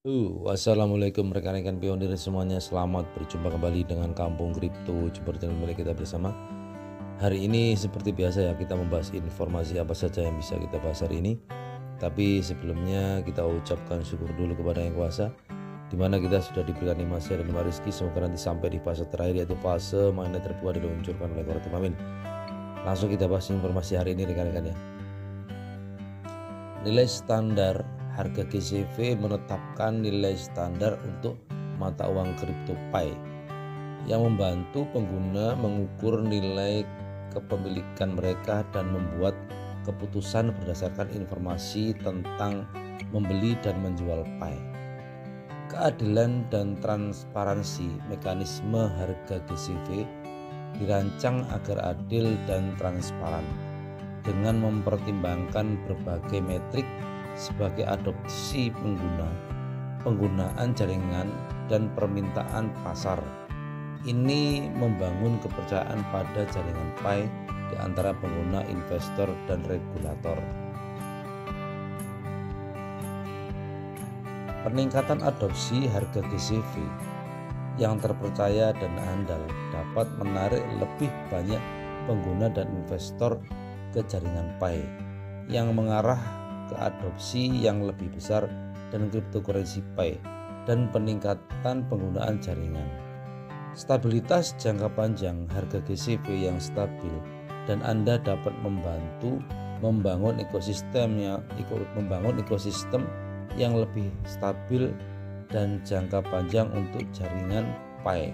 Assalamualaikum rekan-rekan pionir semuanya, selamat berjumpa kembali dengan Kampung Kripto, jumpa channel milik kita bersama. Hari ini seperti biasa ya, kita membahas informasi apa saja yang bisa kita bahas hari ini. Tapi sebelumnya kita ucapkan syukur dulu kepada Yang Kuasa, dimana kita sudah diberikan nikmat sehat dan nikmat rezeki. Semoga nanti sampai di fase terakhir, yaitu fase mainnya terbuat diluncurkan oleh Koratim. Amin. Langsung kita bahas informasi hari ini rekan-rekan ya. Nilai standar harga GCV menetapkan nilai standar untuk mata uang kripto Pi yang membantu pengguna mengukur nilai kepemilikan mereka dan membuat keputusan berdasarkan informasi tentang membeli dan menjual Pi. Keadilan dan transparansi mekanisme harga GCV dirancang agar adil dan transparan dengan mempertimbangkan berbagai metrik sebagai adopsi pengguna, penggunaan jaringan, dan permintaan pasar. Ini membangun kepercayaan pada jaringan Pi di antara pengguna, investor, dan regulator. Peningkatan adopsi harga GCV yang terpercaya dan andal dapat menarik lebih banyak pengguna dan investor ke jaringan Pi yang mengarah ke adopsi yang lebih besar dan cryptocurrency Pi dan peningkatan penggunaan jaringan. Stabilitas jangka panjang harga GCV yang stabil dan Anda dapat membantu membangun ekosistem yang lebih stabil dan jangka panjang untuk jaringan Pi,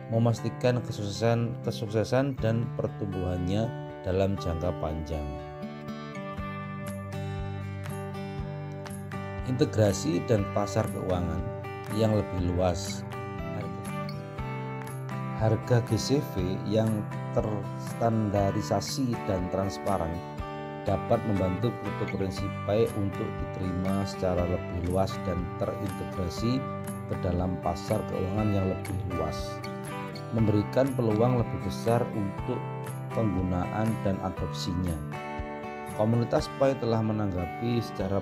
memastikan kesuksesan dan pertumbuhannya dalam jangka panjang. Integrasi dan pasar keuangan yang lebih luas. Harga GCV yang terstandarisasi dan transparan dapat membantu cryptocurrency Pi untuk diterima secara lebih luas dan terintegrasi ke dalam pasar keuangan yang lebih luas, memberikan peluang lebih besar untuk penggunaan dan adopsinya. Komunitas Pi telah menanggapi secara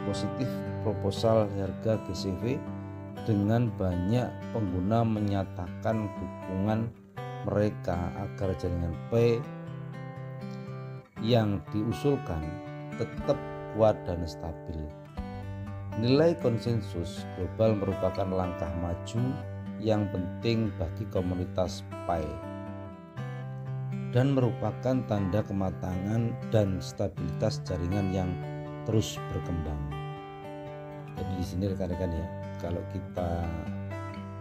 positif proposal harga GCV dengan banyak pengguna menyatakan dukungan mereka agar jaringan Pi yang diusulkan tetap kuat dan stabil. Nilai konsensus global merupakan langkah maju yang penting bagi komunitas Pi dan merupakan tanda kematangan dan stabilitas jaringan yang terus berkembang. Jadi di sini rekan-rekan ya, kalau kita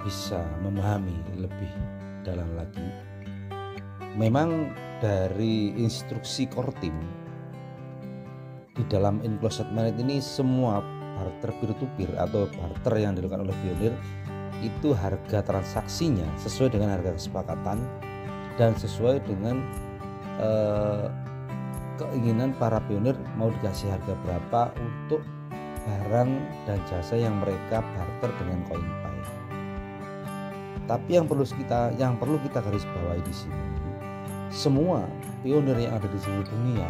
bisa memahami lebih dalam lagi, memang dari instruksi core team di dalam Enclosed Mainnet ini, semua barter peer-to-peer atau barter yang dilakukan oleh pionir itu harga transaksinya sesuai dengan harga kesepakatan dan sesuai dengan keinginan para pionir mau dikasih harga berapa untuk barang dan jasa yang mereka barter dengan koin Pi. Tapi yang perlu kita garis bawahi di sini, semua pionir yang ada di seluruh dunia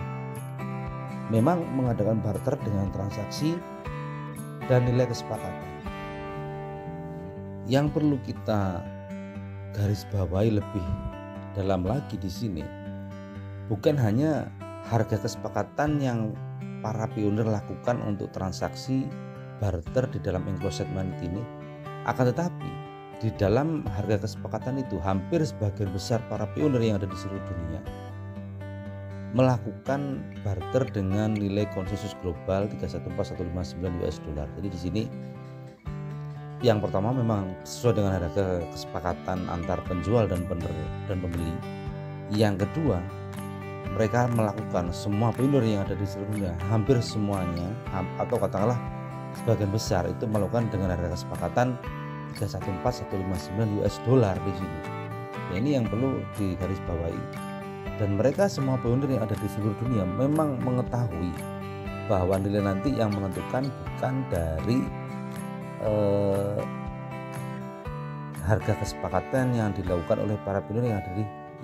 memang mengadakan barter dengan transaksi dan nilai kesepakatan. Yang perlu kita garis bawahi lebih dalam lagi di sini, bukan hanya harga kesepakatan yang para pionir lakukan untuk transaksi barter di dalam Enclosed Mainnet ini, akan tetapi di dalam harga kesepakatan itu hampir sebagian besar para pionir yang ada di seluruh dunia melakukan barter dengan nilai konsensus global 314159 US dollar. Jadi di sini yang pertama memang sesuai dengan harga kesepakatan antar penjual dan pembeli. Yang kedua, mereka melakukan, semua pionir yang ada di seluruh dunia, hampir semuanya atau katakanlah sebagian besar itu melakukan dengan harga kesepakatan 314159 US dollar di sini. Ya, ini yang perlu digarisbawahi. Dan mereka semua pionir yang ada di seluruh dunia memang mengetahui bahwa nilai nanti yang menentukan bukan dari harga kesepakatan yang dilakukan oleh para pionir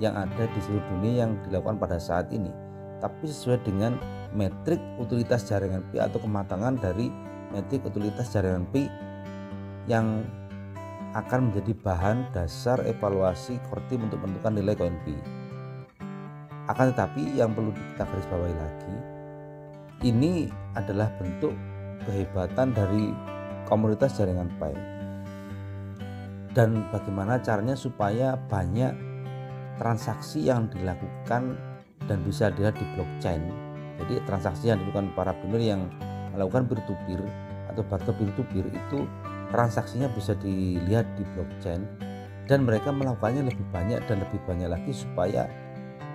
yang ada di seluruh dunia yang dilakukan pada saat ini, tapi sesuai dengan metrik utilitas jaringan Pi atau kematangan dari metrik utilitas jaringan Pi yang akan menjadi bahan dasar evaluasi core team untuk menentukan nilai koin P. Akan tetapi yang perlu kita garis bawahi lagi, ini adalah bentuk kehebatan dari komunitas jaringan Pi. Dan bagaimana caranya supaya banyak transaksi yang dilakukan dan bisa dilihat di blockchain. Jadi transaksi yang dilakukan para pionir yang melakukan peer to peer atau barter peer to peer itu transaksinya bisa dilihat di blockchain, dan mereka melakukannya lebih banyak dan lebih banyak lagi supaya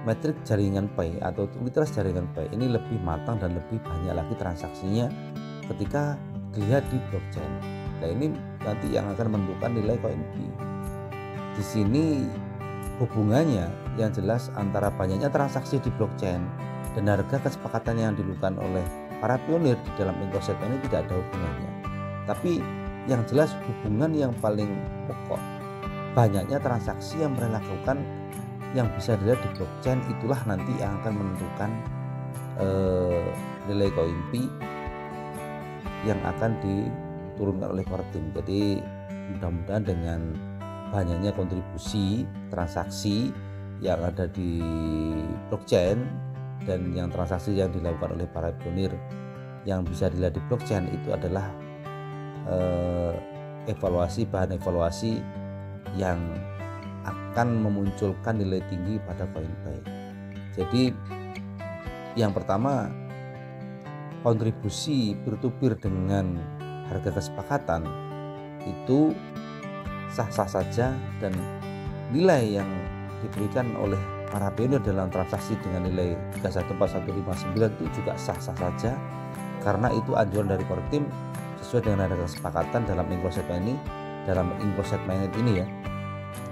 metrik jaringan Pi atau utilitas jaringan Pi ini lebih matang dan lebih banyak lagi transaksinya ketika dilihat di blockchain. Nah, ini nanti yang akan menentukan nilai koin P. Di sini hubungannya yang jelas antara banyaknya transaksi di blockchain dan harga kesepakatan yang dilakukan oleh para pionir di dalam ekosistem ini tidak ada hubungannya. Tapi yang jelas hubungan yang paling pokok, banyaknya transaksi yang mereka lakukan yang bisa dilihat di blockchain, itulah nanti yang akan menentukan nilai koin P yang akan diturunkan oleh core team. Jadi mudah-mudahan dengan banyaknya kontribusi transaksi yang ada di blockchain dan yang transaksi yang dilakukan oleh para pionir yang bisa dilihat di blockchain itu adalah bahan evaluasi yang akan memunculkan nilai tinggi pada koin Pi. Jadi yang pertama, kontribusi peer-to-peer dengan harga kesepakatan itu sah-sah saja, dan nilai yang diberikan oleh para pionir dalam transaksi dengan nilai 314159 itu juga sah-sah saja, karena itu anjuran dari core team sesuai dengan harga kesepakatan dalam inclusive ini, dalam inclusive mainnet ini ya.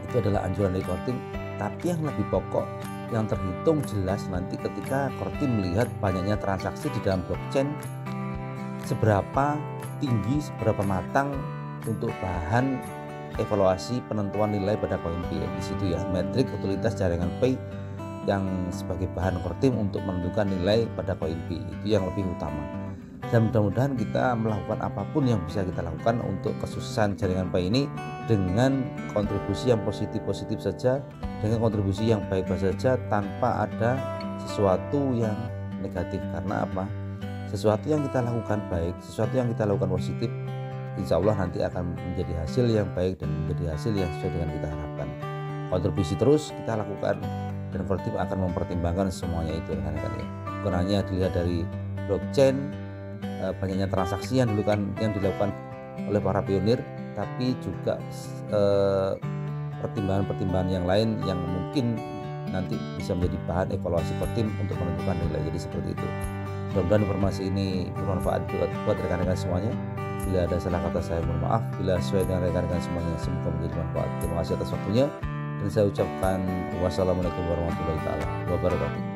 Itu adalah anjuran dari core team. Tapi yang lebih pokok yang terhitung jelas nanti ketika core team melihat banyaknya transaksi di dalam blockchain, seberapa tinggi, seberapa matang untuk bahan evaluasi penentuan nilai pada koin P. Di situ ya, metrik utilitas jaringan Pi yang sebagai bahan core team untuk menentukan nilai pada koin P, itu yang lebih utama. Dan mudah-mudahan kita melakukan apapun yang bisa kita lakukan untuk kesuksesan jaringan Pi ini dengan kontribusi yang positif-positif saja, dengan kontribusi yang baik-baik saja, tanpa ada sesuatu yang negatif. Karena apa? Sesuatu yang kita lakukan baik, sesuatu yang kita lakukan positif, insya Allah nanti akan menjadi hasil yang baik dan menjadi hasil yang sesuai dengan kita harapkan. Kontribusi terus kita lakukan dan core team akan mempertimbangkan semuanya itu rekan-rekan ya. Bukan hanya dilihat dari blockchain, banyaknya transaksi yang dilakukan oleh para pionir, tapi juga pertimbangan-pertimbangan yang lain yang mungkin nanti bisa menjadi bahan evaluasi core team untuk menentukan nilai. Jadi seperti itu. Mudah-mudahan informasi ini bermanfaat buat rekan-rekan semuanya. Bila ada salah kata saya mohon maaf. Bila sesuai dengan rekan-rekan semuanya, semoga menjadi manfaat. Terima kasih atas waktunya, dan saya ucapkan wassalamualaikum warahmatullahi wabarakatuh.